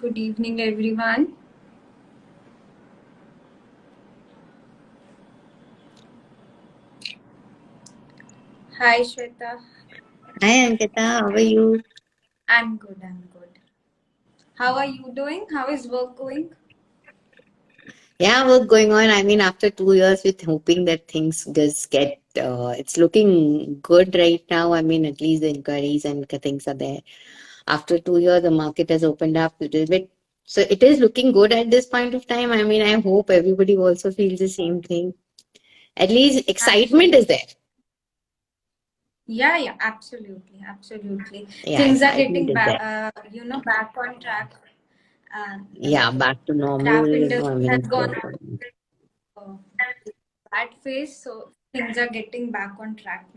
Good evening, everyone. Hi, Shweta. Hi Ankita, how are you? I'm good. I'm good. How are you doing? How is work going? Yeah, work going on. I mean, after 2 years, with hoping that things just get, it's looking good right now. I mean, at least the inquiries and things are there. After 2 years, the market has opened up a little bit. So it is looking good at this point of time. I mean, I hope everybody also feels the same thing. At least excitement is Absolutely. there. Yeah, absolutely, absolutely. Yeah, Things are excitement getting is back, there. back on track. The Yeah, back to normal. craft I industry mean, has it's gone going on. uh, bad phase, so things are getting back on track.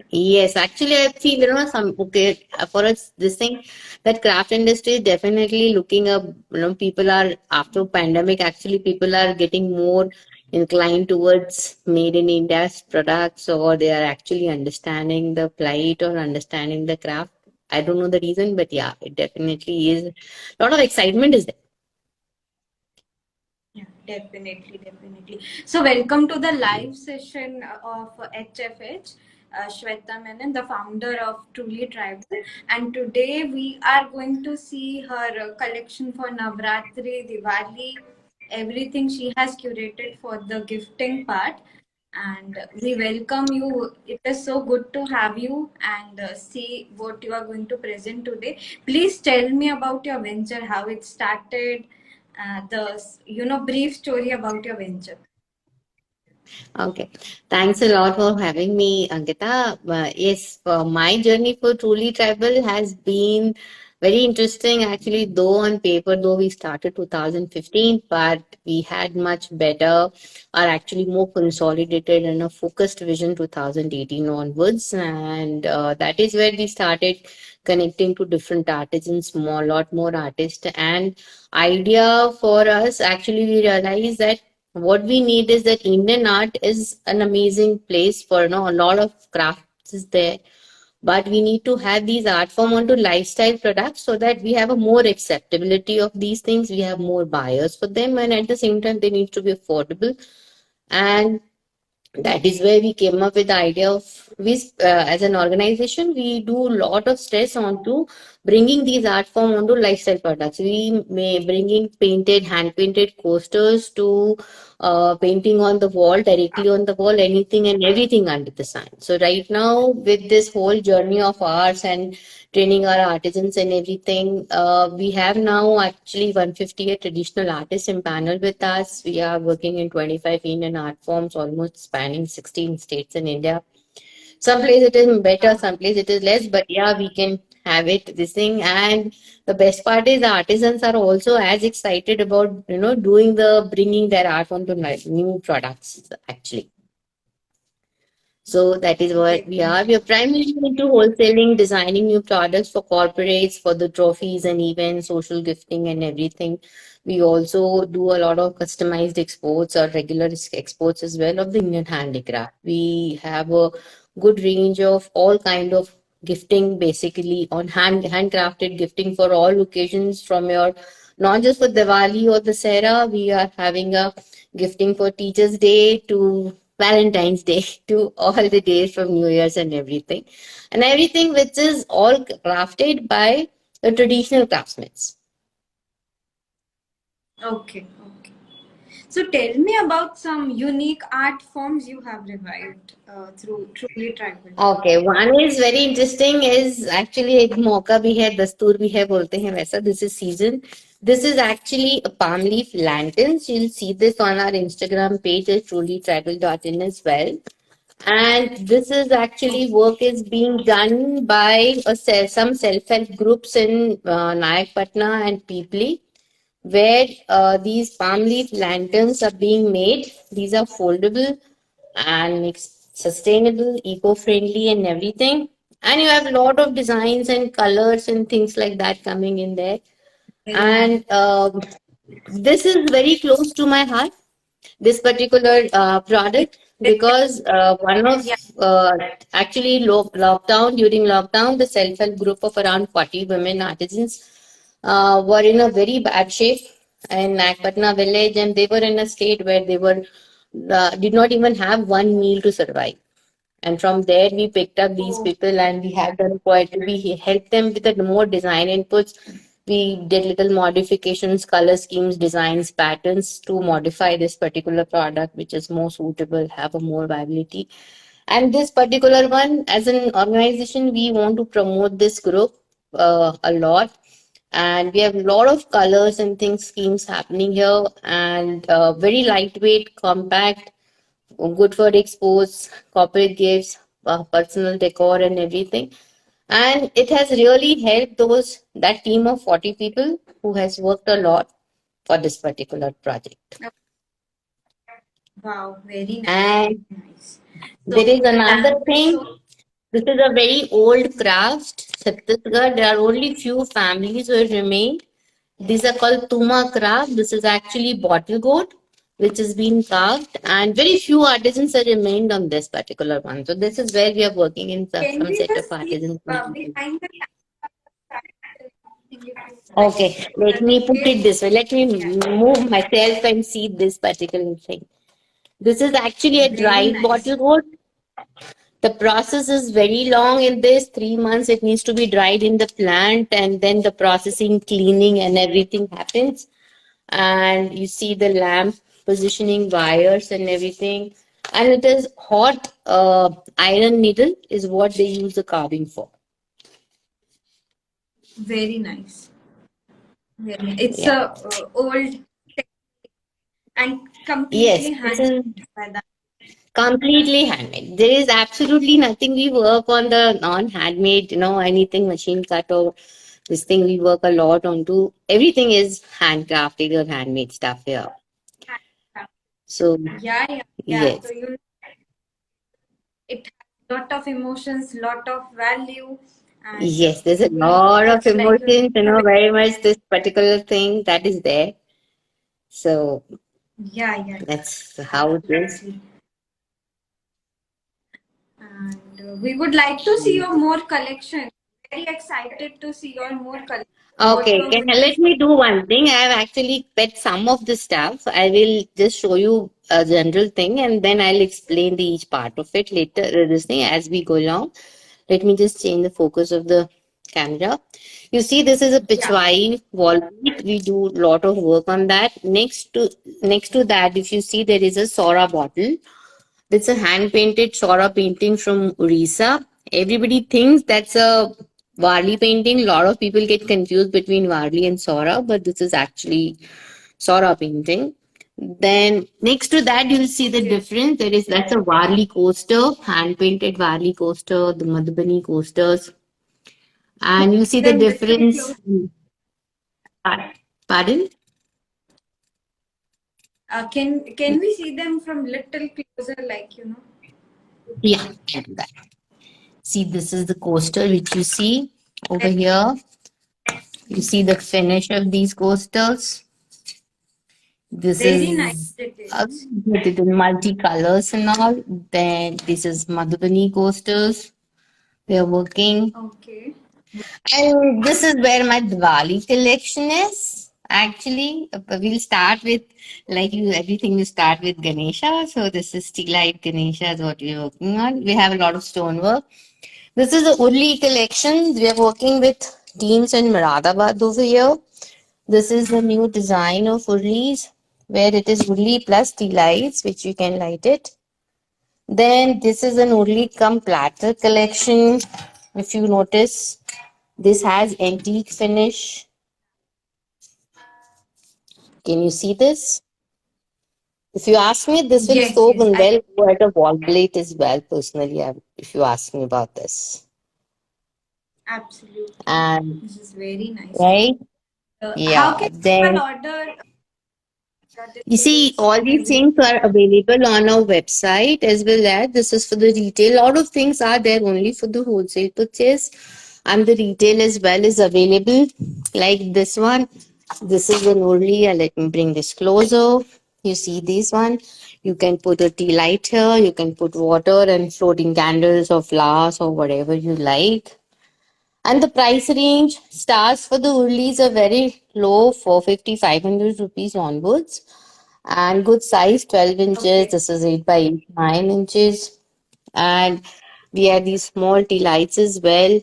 Yes, actually, I feel some okay for us. This thing that craft industry is definitely looking up. People are after pandemic. Actually, people are getting more inclined towards made in India products, or they are actually understanding the plight or understanding the craft. I don't know the reason, but yeah, it definitely is. A lot of excitement is there. Yeah, definitely, definitely. So, welcome to the live session of HFH. Shweta Menon, the founder of TrulyTribal, and today we are going to see her collection for Navratri, Diwali, everything she has curated for the gifting part. And we welcome you. It is so good to have you and see what you are going to present today. Please tell me about your venture, how it started, the brief story about your venture. Okay. Thanks a lot for having me, Ankita. Yes, my journey for Truly Tribal has been very interesting. Actually, though on paper, though we started 2015, but we had much better or actually more consolidated and a focused vision 2018 onwards. And that is where we started connecting to different artisans, more, lot more artists. And idea for us, actually, we realized that what we need is that Indian art is an amazing place for a lot of crafts is there, but we need to have these art form onto lifestyle products so that we have a more acceptability of these things, we have more buyers for them, and at the same time they need to be affordable. And that is where we came up with the idea of we as an organization we do a lot of stress onto bringing these art form onto lifestyle products. We may bringing painted hand painted coasters to painting on the wall, directly on the wall, anything and everything under the sun. So right now with this whole journey of ours and training our artisans and everything, we have now actually 158 traditional artists in panel with us. We are working in 25 Indian art forms, almost spanning 16 states in India. Some place it is better, some place it is less, but yeah, we can have it this thing. And the best part is the artisans are also as excited about doing the bringing their art form to new products actually. So that is what we are. We Definitely. are primarily into wholesaling, designing new products for corporates, for the trophies and events, social gifting and everything. We also do a lot of customized exports or regular exports as well of the Indian handicraft. We have a good range of all kind of gifting, basically on handcrafted gifting for all occasions, from your not just for Diwali or the Sera. We are having a gifting for Teachers' Day to Valentine's Day to all the days from New Year's and everything. And everything which is all crafted by the traditional craftsmen. Okay, okay. So tell me about some unique art forms you have revived through Truly Tribal. Okay, one is very interesting is actually एक मौका भी है दस्तूर भी है बोलते हैं वैसा. This is season. This is actually a palm leaf lanterns. You'll see this on our Instagram page at trulytribal.in as well. And this is actually Okay. work is being done by some self-help groups in Nayak Patna and Peepli, where these palm leaf lanterns are being made. These are foldable and sustainable, eco-friendly, and everything. And you have a lot of designs and colors and things like that coming in there. Very nice. And this is very close to my heart, this particular product, because one of Yeah. uh, actually lockdown during lockdown, the self-help group of around 40 women artisans were in a very bad shape in Nagpatna village, and they were in a state where they were did not even have one meal to survive. And from there, we picked up these Oh, people, and we had them quite. We helped them with the more design inputs. We did little modifications, color schemes, designs, patterns to modify this particular product, which is more suitable, have a more viability. And this particular one, as an organization, we want to promote this group a lot. And we have a lot of colors and things, schemes happening here, and very lightweight, compact, good for exports, corporate gifts, personal decor, and everything. And it has really helped those that team of 40 people who has worked a lot for this particular project. wow, very And nice. there So is another thank you thing. so. This is a very old craft. Chhattisgarh, there are only few families who have remained. These are called Tuma craft. This is actually bottle goat, which has been carved, and very few artisans have remained on this particular one. So this is where we are working in Can some we set of just see artisans. behind the camera if you like Okay, show let the me put it details? this way. Let me Yeah, move myself and see this particular thing. This is actually a very dried nice. bottle goat. The process is very long in this. 3 months it needs to be dried in the plant, and then the processing, cleaning, and everything happens. And you see the lamp positioning, wires, and everything. And it is hot iron needle is what they use the carving for. Very nice. Very nice. It's Yeah. a old and Yes, completely this handmade is by that. completely handmade. There is absolutely nothing we work on the non-handmade, anything machine cut or this thing we work a lot on to. Everything is handcrafted or handmade stuff here. So Yeah, yeah, yeah. So yes, it has lot of emotions, lot of value, and yes, there's a we lot of it's like emotions, very much this particular thing that is there. So yeah, yeah, that's how it is. absolutely. And we would like to see your more collection. Very excited to see your more collection. What you Okay, are going to let show. me do one thing. I have actually picked some of the stuff. I will just show you a general thing, and then I'll explain the each part of it later, this thing as we go along. Let me just change the focus of the camera. You see, this is a Yeah, pitchwai wall bead. We do a lot of work on that. Next to that, if you see, there is a Sora bottle. It's a hand painted Sora painting from Orissa. Everybody thinks that's a Varli painting. A lot of people get confused between Varli and Sora, but this is actually Sora painting. Then next to that, you'll see the okay. difference. That's a Varli coaster, hand painted Varli coaster, the Madhubani coasters, and you see the Them little difference. close. Pardon? Can we see them from little closer, like Yeah, I'll do that. See, this is the coaster which you see over here. You see the finish of these coasters. This very nice is details. with the multicolors and all. Then this is Madhubani coasters. They are working. Okay. And this is where my Diwali collection is. Actually, we'll start with everything you start with Ganesha. So this is Steelite Ganesha is what we're working on. We have a lot of stonework. This is the Urli collection. We are working with teams in Moradabad over here. This is the new design of Urlis, where it is Urli plus tea lights, which you can light it. Then this is an Urli cum platter collection. If you notice, this has antique finish. Can you see this? If you ask me, this will Yes, soak yes. and I well go at a wall plate as well, personally, if you ask me about this. absolutely. And This is very nice. right? How Yeah. can people Then order you see, this all and these everything? things are available on our website as well as this is for the retail. A lot of things are there only for the wholesale purchase, and the retail as well is available. Like this one, this is an only. Let me bring this closer. You see this one. You can put a tea light here. You can put water and floating candles or flowers or whatever you like. And the price range starts for the urlis are very low, 450, 500 rupees onwards. And good size, 12 inches. Okay. This is 8 by 8, 9 inches. And we have these small tea lights as well.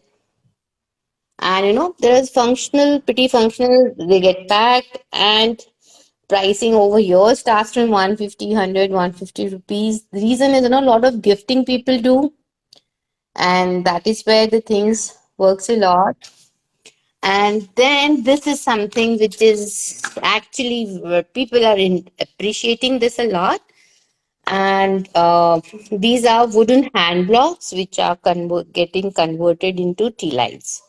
And there is functional, pretty functional. They get packed, and pricing over here starts from 150, 150 rupees. The reason is, a lot of gifting people do, and that is where the things works a lot. And then this is something which is actually people are appreciating this a lot. And these are wooden hand blocks which are getting converted into tea lights.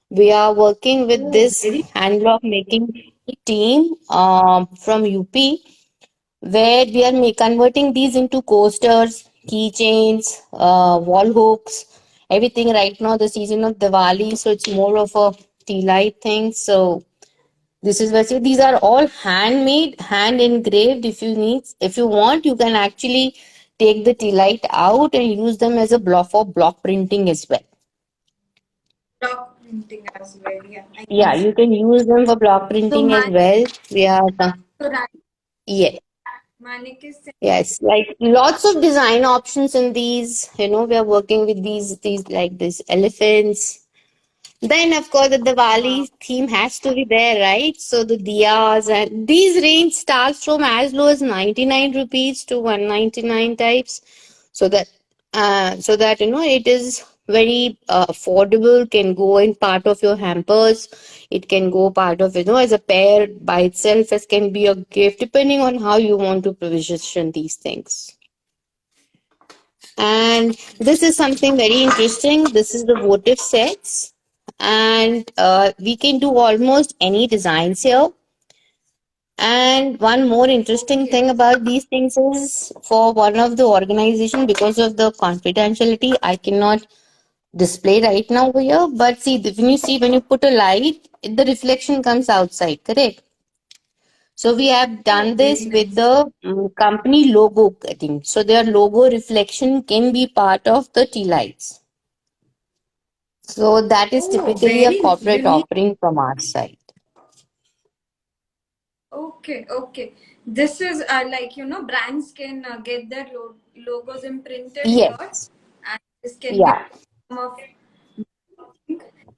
We are working with Oh, this very hand block making team from UP, where we are converting these into coasters, keychains, wall hooks, everything. Right now, the season of Diwali, so it's more of a tea light thing. So this is where, so these are all handmade, hand engraved. If you want, you can actually take the tea light out and use them as a block for block printing as well. block printing as well. Yeah, I can Yeah, you see. can use them for block So printing as Manik, well. We are, so right, yeah, Manik is saying, yes, like lots of design options in these. We are working with these like these elephants. Then, of course, the wow, Diwali theme has to be there, right? So the diyas and these range starts from as low as 99 rupees to 199 types. So that it is very affordable. Can go in part of your hampers. It can go part of as a pair by itself, as can be a gift, depending on how you want to position these things. And this is something very interesting. This is the votive sets. And we can do almost any designs here. And one more interesting okay, thing about these things is, for one of the organization, because of the confidentiality, I cannot display right now over here. But see, when you put a light, the reflection comes outside, correct? So we have oh, done very this with nice. the company logo cutting. So their logo reflection can be part of the tea lights. So that is Oh, typically a very corporate unique. offering from our side. Okay, okay. This is like brands can get their logos imprinted here, Yes. and this can be Yeah. some of.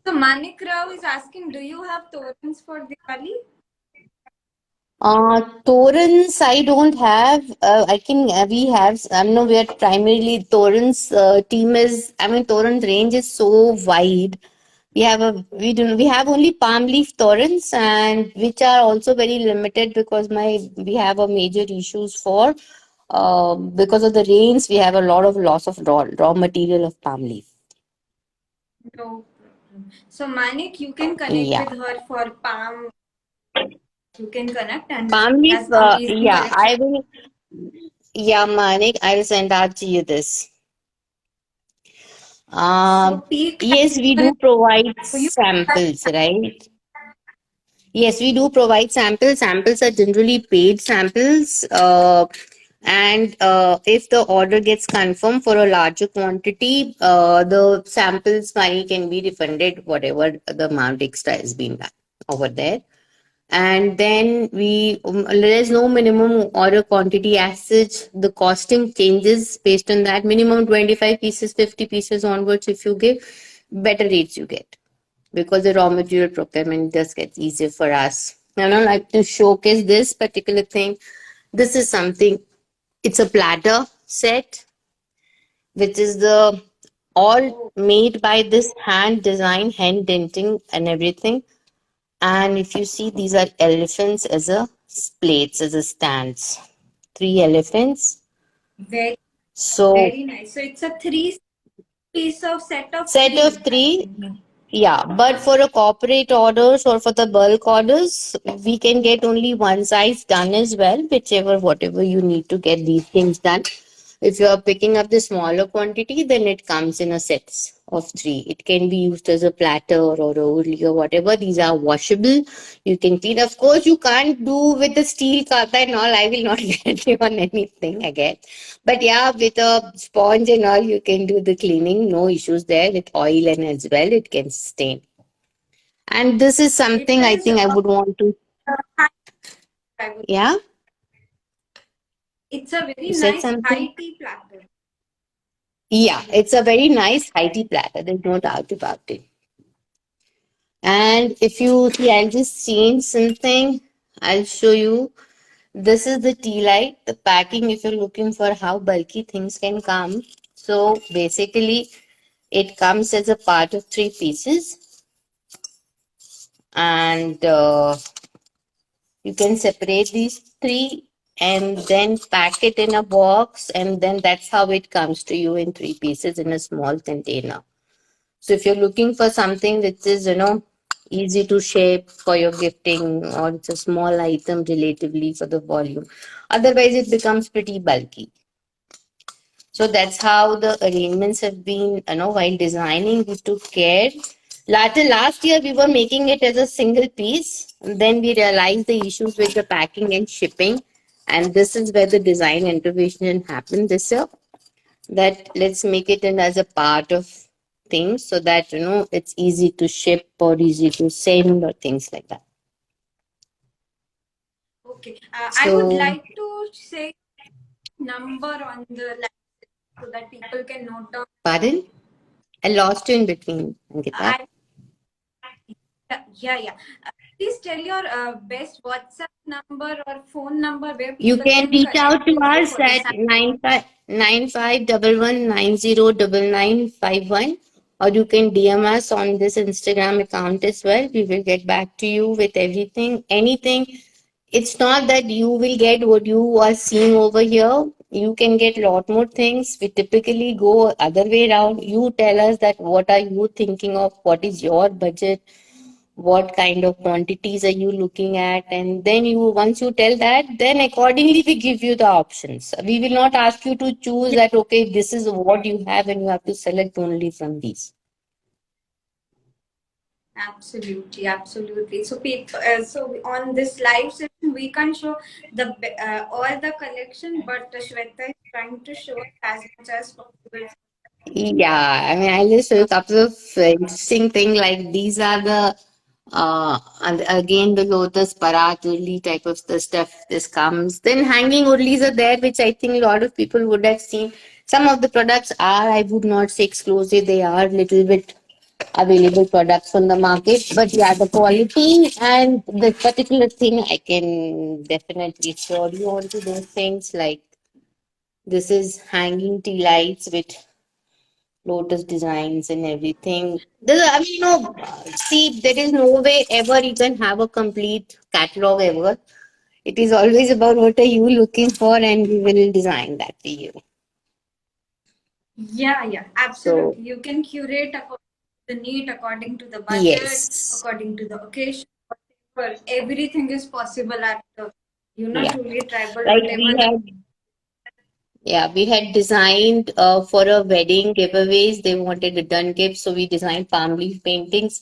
So Manik Rao is asking, do you have torrents for Diwali? Torrents, I don't have. I can, we have, no, we are primarily Torrents team is, Torrent range is so wide. We have only palm leaf torrents, and which are also very limited because we have a major issues for, because of the rains, we have a lot of loss of raw material of palm leaf. No problem. So Manik, you can connect Yeah. with her for Palm. You can connect, and Palm leaf, has amazing yeah, collection. yeah, Manik, I'll send out to you this. So Um, peak yes, we do provide for you. samples, right? Yes, we do provide samples. Samples are generally paid samples. And if the order gets confirmed for a larger quantity, the samples money can be refunded, whatever the amount extra has been done over there. And then there is no minimum order quantity as such. The costing changes based on that. Minimum 25 pieces, 50 pieces onwards. If you give, better rates you get, because the raw material procurement just gets easier for us. I don't like to showcase this particular thing. This is something, it's a platter set, which is the all Oh, made by this hand design, hand denting and everything. And if you see, these are elephants as a plates, as a stands. Three elephants. very, So very nice. So it's a three piece of set of set of three, I three. think. Yeah, but for a corporate orders or for the bulk orders, we can get only one size done as well, whichever, whatever you need to get these things done. If you are picking up the smaller quantity, then it comes in a sets of three. It can be used as a platter or a urli or whatever. These are washable. You can clean. Of course, you can't do with the steel kata and all. I will not get you on anything again. But yeah, with a sponge and all, you can do the cleaning. No issues there. With oil and as well, it can stain. And this is It something I is think I would want to. high, I would. Yeah, It's a very you said nice something. high tea platter. Yeah, it's a very nice high tea platter. There's no doubt about it. And if you see, I'll just change something. I'll show you. This is the tea light, the packing if you're looking for how bulky things can come. So basically, it comes as a part of three pieces, and you can separate these three and then pack it in a box, and then that's how it comes to you in three pieces in a small container. So if you're looking for something which is, easy to shape for your gifting, or it's a small item relatively for the volume, otherwise it becomes pretty bulky. So that's how the arrangements have been, while designing, we took care. Last year, we were making it as a single piece. And then we realized the issues with the packing and shipping. And this is where the design intervention happened this year. That let's make it in as a part of things so that, it's easy to ship or easy to send or things like that. Okay. I would So, like to say number on the line so that people can note down. pardon? I lost you in between, Ankita. I yeah. Please tell your best WhatsApp number or phone number where You people can can reach out connect to in case us for the at 9511909951, or you can DM us on this Instagram account as well. We will get back to you with everything, anything. It's not that you will get what you are seeing over here. You can get a lot more things. We typically go other way around. You tell us that what are you thinking of, what is your budget, what kind of quantities are you looking at, and then you once you tell that, then accordingly we give you the options. We will not ask you to choose that, okay, this is what you have and you have to select only from these. absolutely, absolutely. So people, so on this live session, we can't show all the collection, but Shweta is trying to show as much as possible. Yeah, I mean, I'll just show you a couple of interesting things. Like these are the and again the lotus parat urli type of the stuff. This comes. Then hanging urlis are there, which I think a lot of people would have seen. Some of the products are, I would not say exclusive. They are little bit available products on the market. But yeah, the quality and the particular thing, I can definitely show you onto those things. Like this is hanging tea lights with lotus designs and everything. I mean, see, there is no way ever you can have a complete catalog ever. It is always about what are you looking for, and we will design that for you. Yeah, So, absolutely. You can curate according to the need, according to the budget, yes. according to the occasion, whatever. Everything is possible at the, Yeah. truly tribal, Like whatever we the. had, yeah, we had designed for a wedding giveaways. They wanted return gifts, so we designed palm leaf paintings,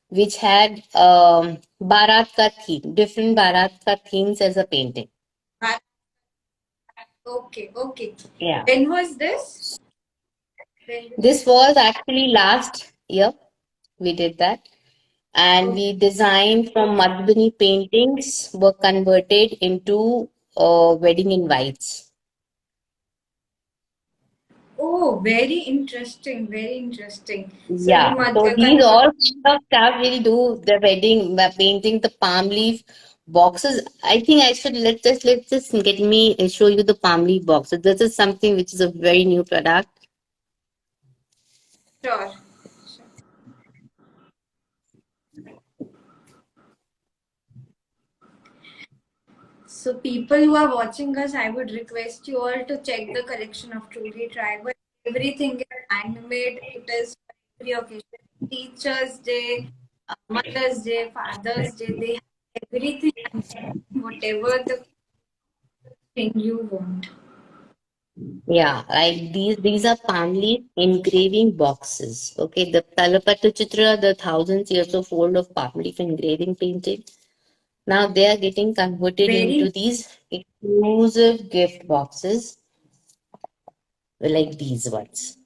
which had Bharat ka theme, different Bharat ka themes as a painting. Okay. Yeah. When was this? When will This this? was actually last year we did that. And Oh, we designed from Madhubani paintings were converted into wedding invites. oh, very interesting. Very interesting. So you Yeah, so these convert. all kind of stuff we'll do the wedding painting the palm leaf boxes. I think I should let's just get me show you the palm leaf boxes. This is something which is a very new product. Sure. So, people who are watching us, I would request you all to check the collection of Truly Tribal. Everything is handmade. It is for every occasion. Teachers' Day, Mother's Day, Father's Day. They have everything, whatever the thing you want. Yeah, like these are family engraving boxes. Okay, the Talapattu Chitra, the thousands years of old of family engraving painting. Now they are getting converted Very, into these exclusive gift boxes like these ones.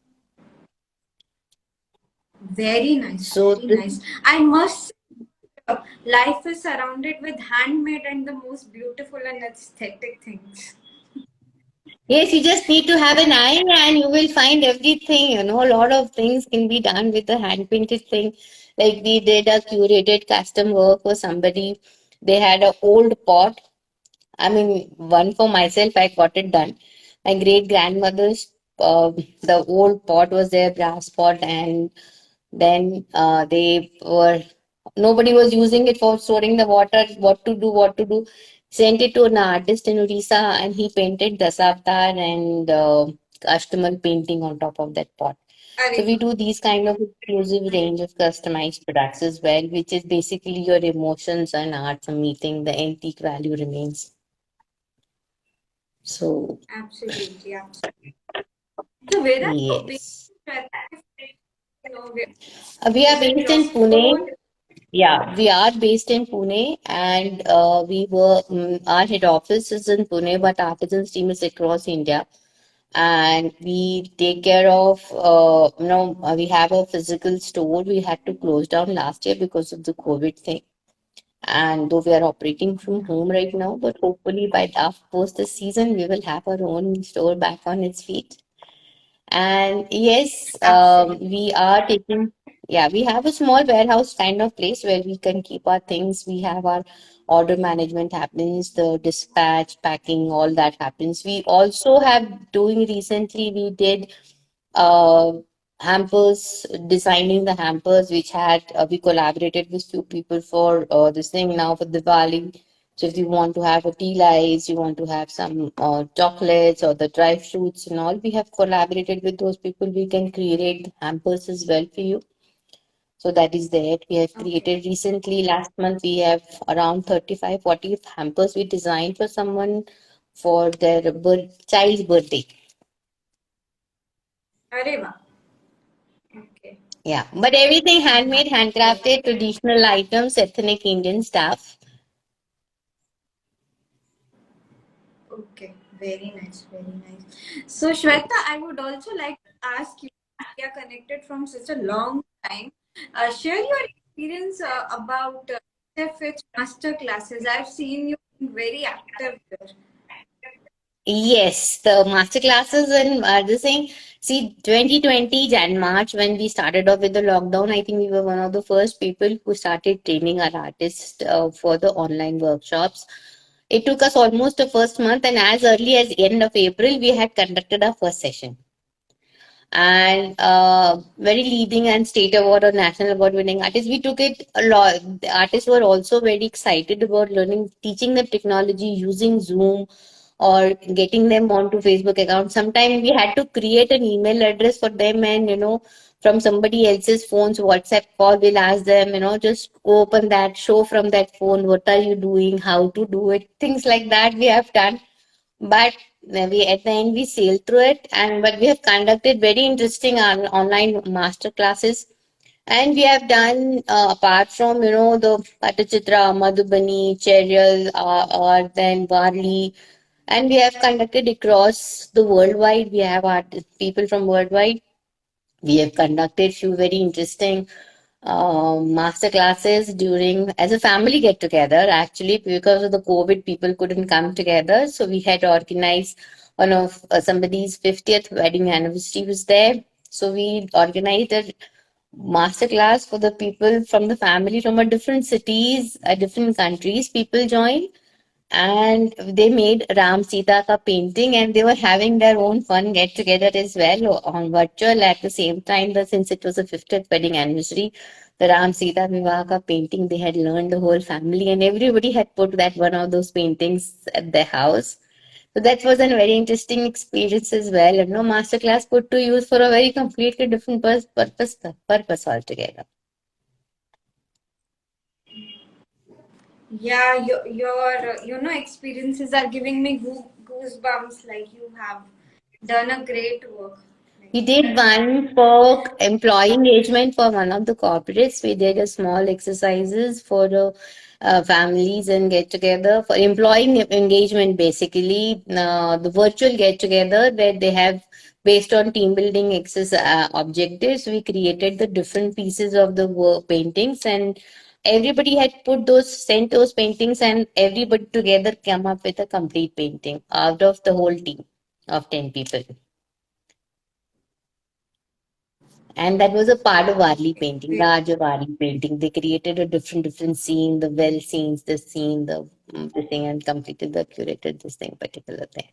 very nice, So very this, nice. I must say, life is surrounded with handmade and the most beautiful and aesthetic things. yes, you just need to have an eye and you will find everything. You know, a lot of things can be done with the hand painted thing. Like we did a curated custom work for somebody. They had an old pot. I mean, one for myself, I got it done. My great grandmother's, the old pot was their brass pot, and then they were nobody was using it for storing the water. What to do? Sent it to an artist in Odisha, and he painted Dasavatar and Ashtamal painting on top of that pot. So we Areva. do these kind of exclusive range of customized products as well, which is basically your emotions and arts are meeting. The antique value remains. So Absolutely, absolutely. So where are you based? yes, You know, where, we are is it based your in Pune. store? Yeah, we are based in Pune, and our head office is in Pune, but artisans team is across India. And we take care of, we have a physical store. We had to close down last year because of the COVID thing. And though we are operating from home right now, but hopefully by after post this season, we will have our own store back on its feet. And yes, Absolutely. we are taking, yeah, we have a small warehouse kind of place where we can keep our things. We have our order management happens, the dispatch, packing, all that happens. We also have doing recently, we did uh, hampers, designing the hampers, which had we collaborated with few people for this thing now for Diwali. So if you want to have a tea lights, you want to have some chocolates or the dry fruits and all, we have collaborated with those people. We can create hampers as well for you. So that is there. We have Okay. created recently, last month, we have around 35, 40 hampers we designed for someone for their child's birthday. Areva. Okay. Yeah, but everything handmade, That's very handcrafted, nice. traditional items, ethnic Indian stuff. Okay. Very nice. Very nice. So Shweta, I would also like to ask you, we are connected from such a long time. Share your experience about FH master classes. I've seen you being very active there. Yes, the master classes and this thing. See, 2020 Jan March when we started off with the lockdown, I think we were one of the first people who started training our artists for the online workshops. It took us almost the first month, and as early as end of April, we had conducted our first session. And very leading and state award or national award winning artists. We took it a lot. The artists were also very excited about learning, teaching them technology using Zoom or getting them onto Facebook account. Sometimes we had to create an email address for them and, from somebody else's phone's WhatsApp call, we'll ask them, just open that, show from that phone, what are you doing, how to do it, things like that we have done. But we at the end we sailed through it, and but we have conducted very interesting online master classes, and we have done apart from the Patachitra, Madhubani, Cheryl, or then Varli, and we have conducted across the worldwide. We have people from worldwide. We have conducted few very interesting master classes during as a family get together. Actually, because of the COVID, people couldn't come together, so we had organized one of somebody's 50th wedding anniversary was there. So we organized a master class for the people from the family from a different cities, different countries. People joined and they made Ram Sita ka painting and they were having their own fun get together as well on virtual at the same time. Since it was a 50th wedding anniversary, the Ram Sita Vivah ka painting they had learned the whole family and everybody had put that one of those paintings at their house. So that was a very interesting experience as well. Masterclass put to use for a very completely different purpose altogether. Yeah, your experiences are giving me goosebumps like you have. done a great work. We Like, did one for employee engagement for one of the corporates. We did a small exercises for the families and get together for employee engagement. Basically, the virtual get together where they have based on team building exercise objectives. We created the different pieces of the work paintings, and everybody had put those sent those paintings, and everybody together come up with a complete painting out of the whole team of 10 people. And that was a part of Varli painting, very, larger Varli painting. They created a different scene, the well scenes, the scene, the thing, and completed the curated this thing, particular thing.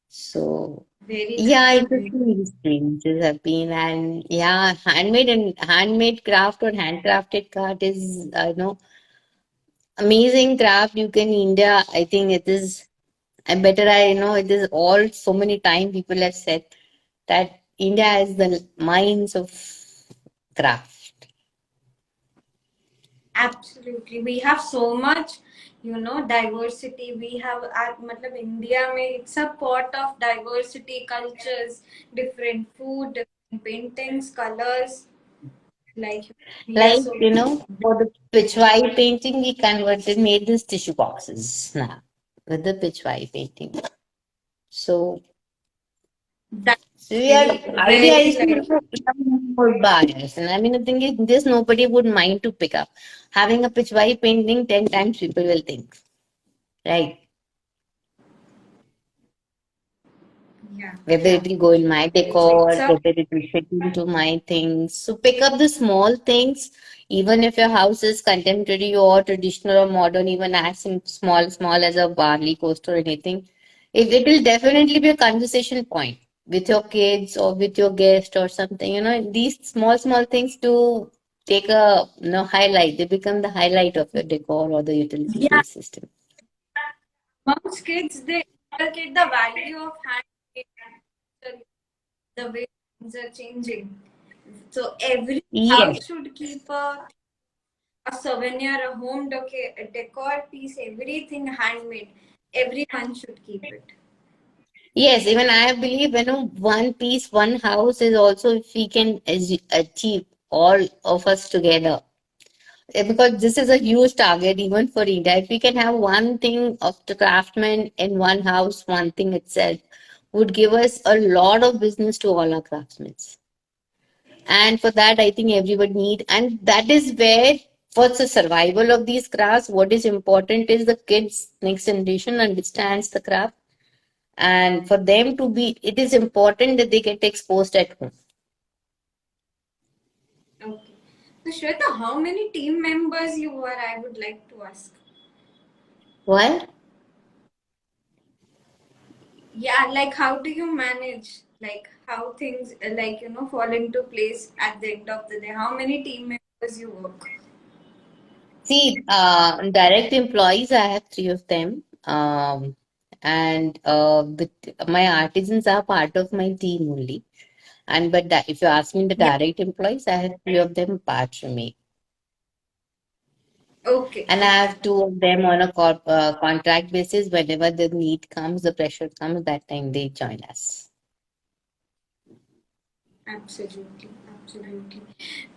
So very yeah, nice. Very, interesting experiences have been, and yeah, handmade craft or handcrafted craft is amazing craft. You can India. I think it is. I better I know it is all so many time people have said that India is the mines of craft. absolutely. We have so much, diversity. We have at matlab India mein it's a pot of diversity, cultures, different food, different paintings, colors. Like we are Like, so for the pitchwai painting, we converted, made these tissue boxes now with the pitchwai painting. So, that so we are very idea very is to like for buyers. And I mean, the thing is, this nobody would mind to pick up. Having a pitchwai painting, 10 times people will think, right? yeah, Whether yeah. it will go in my decor, It's a whether it will fit into my things. So pick up the small things, even if your house is contemporary or traditional or modern, even add some small as a barley coast or anything. It will definitely be a conversation point with your kids or with your guest or something. These small things to take a highlight. They become the highlight of your decor or the utility yeah. based system. Amongst kids, they inculcate the value of handmade, the way things are changing. So every Yes. house should keep a souvenir, a home decor, a decor piece, everything handmade. Everyone should keep it. Yes, even I believe, one piece, one house is also if we can achieve all of us together. Because this is a huge target even for India. If we can have one thing of the craftsman in one house, one thing itself would give us a lot of business to all our craftsmen. And for that, I think everybody need, and that is where for the survival of these crafts, what is important is the kids, next generation understands the craft, and for them to be, it is important that they get exposed at home. Okay. So Shweta, how many team members you were? I would like to ask. Well, Yeah, like how do you manage? Like how things fall into place at the end of the day? How many team members you work? see, direct employees, I have three of them. And my artisans are part of my team only. And but if you ask me the Yeah. direct employees, I have three of them apart from me. Okay. And I Okay. have two of them on a contract basis. Whenever the need comes, the pressure comes, that time they join us. Absolutely. Absolutely.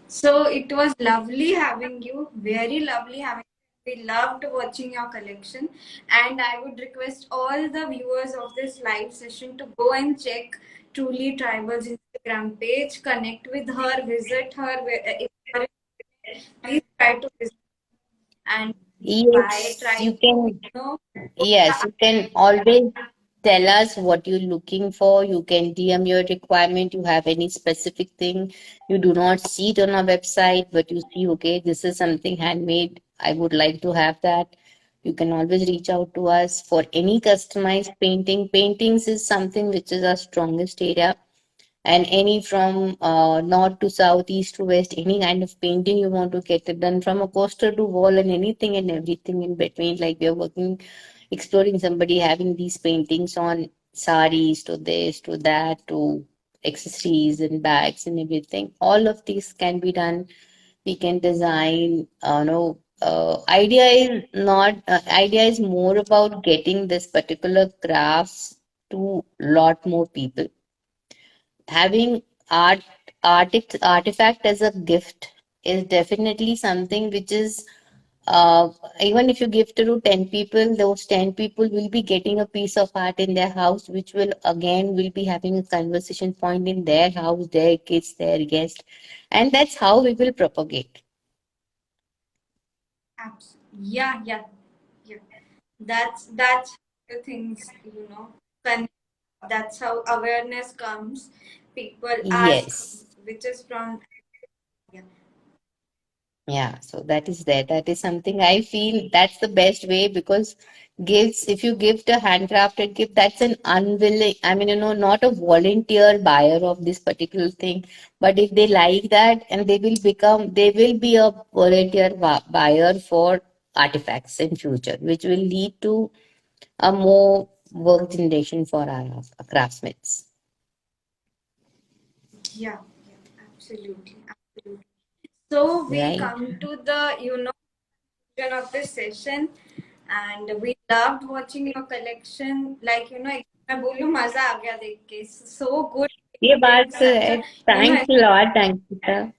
So it was lovely having you. Very lovely having you. We loved watching your collection. And I would request all the viewers of this live session to go and check Truly Tribal's Instagram page, connect with her, visit her. If you are please try to visit and buy, Yes, try you to, can. Yes, you can always tell us what you're looking for. You can DM your requirement. You have any specific thing you do not see it on our website, but you see, okay, this is something handmade. I would like to have that. You can always reach out to us for any customized painting. Paintings is something which is our strongest area, and any from north to south, east to west, any kind of painting you want to get it done from a coaster to wall and anything and everything in between. Like we are working, exploring somebody having these paintings on saris to this to that to accessories and bags and everything. All of these can be done. We can design. No, idea is not. Idea is more about getting this particular crafts to lot more people. Having artifact as a gift is definitely something which is, uh, even if you give to 10 people, those 10 people will be getting a piece of art in their house, which will again will be having a conversation point in their house, their kids, their guests, and that's how we will propagate. Yeah, yeah, yeah. That's the things, when that's how awareness comes. People ask, Yes. which is from, yeah, Yeah, so that is there. That is something I feel that's the best way, because gifts, if you give the handcrafted gift, that's an unwilling, I mean, not a volunteer buyer of this particular thing. But if they like that, and they will be a volunteer buyer for artifacts in future, which will lead to a more work generation for our craftsmiths, yeah, yeah, absolutely, absolutely. So we right? come to the, conclusion of this session, and we loved watching your collection. Like, मैं बोलूं मजा आ गया देख के. So good ये बात painting, तो such है. a, Thanks a lot, Ankita.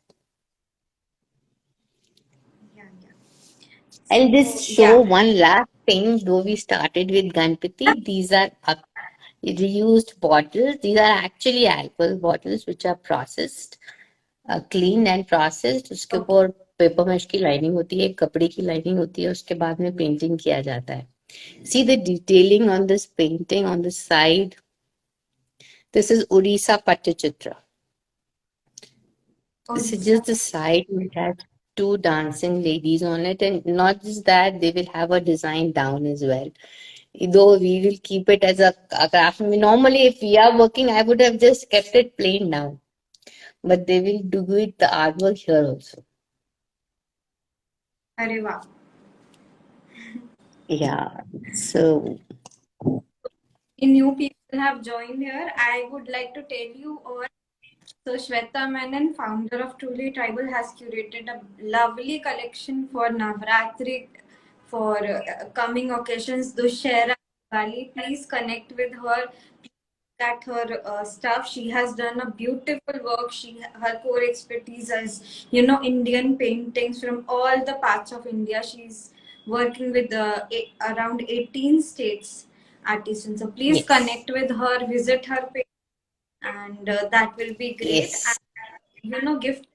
yeah, yeah. I'll So just show yeah, one last thing, though we started with Ganpati. These are reused bottles. These are actually alcohol bottles which are processed, cleaned and processed. उसके okay, ऊपर paper mash की lining होती है, कपड़े की lining होती है, उसके बाद में पेंटिंग किया जाता है. See the detailing on this painting on the side. This is Odisha Patachitra. This is Odisha. just the side which has two dancing ladies on it, and not just that, they will have a design down as well. Though we will keep it as a craft. I mean, normally, if we are working, I would have just kept it plain down. But they will do it the artwork here also. अरे वाह. Yeah. So New people have joined here. I would like to tell you all. So Shweta Menon, founder of Truly Tribal, has curated a lovely collection for Navratri, for coming occasions, Dussehra, Diwali. Please connect with her. At her stuff, she has done a beautiful work. Her core expertise is, Indian paintings from all the parts of India. She's working with around 18 states artisans. So please yes, connect with her, visit her page, and that will be great. yes, And gift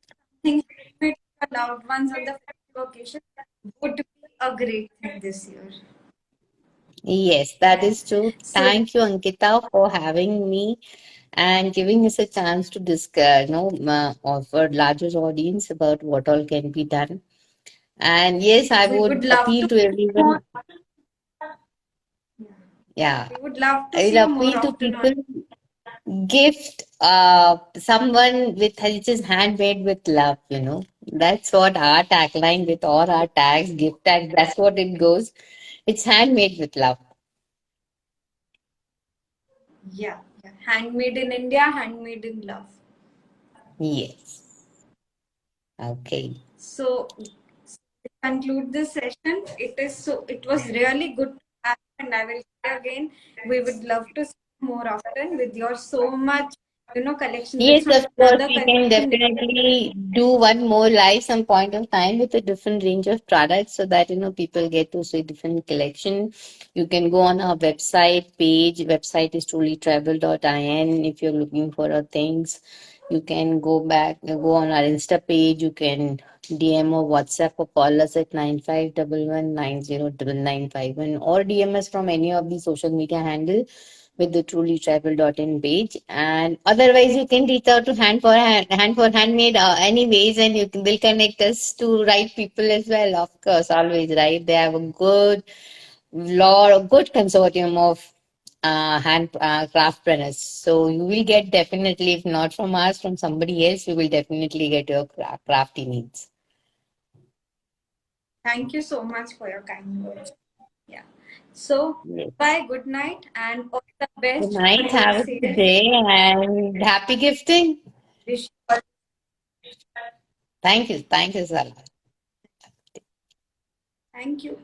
something to your loved ones on the festive occasion would be a great thing this year. yes, that Yeah. is true. So Thank you, Ankita, for having me and giving us a chance to discuss, offer larger audience about what all can be done. And yes, I we would would love appeal to to see more. everyone. Yeah. Yeah, We would love to I see will you more appeal to often on. people. Gift someone with which is handmade with love. That's what our tagline with all our tags, gift tags. That's what it goes. It's handmade with love. Yeah, yeah. Handmade in India, handmade in love. Yes. Okay. So to conclude this session, it was really good to have, and I will say again, we would love to see you more often with your so much, collection. Yes, It's from of course, another we can connection. definitely do one more live some point of time with a different range of products, so that people get to see different collection. You can go on our website page. Website is trulytribal.in. If you're looking for things, you can go on our Insta page. You can DM or WhatsApp or call us at 9511909951, or DM us from any of the social media handle with the trulytribal.in page. And otherwise, you can reach out to hand for handmade anyways, and they'll connect us to right people as well. Of course, always right. They have a good consortium of hand craftpreneurs. So you will get definitely, if not from us, from somebody else, you will definitely get your crafty needs. Thank you so much for your kind words. Yeah. So Yes. bye, good night, and all the Good best for night. your Have a good sales. day and happy gifting. Wish you all. Thank you. Thank you, Salah. Thank you.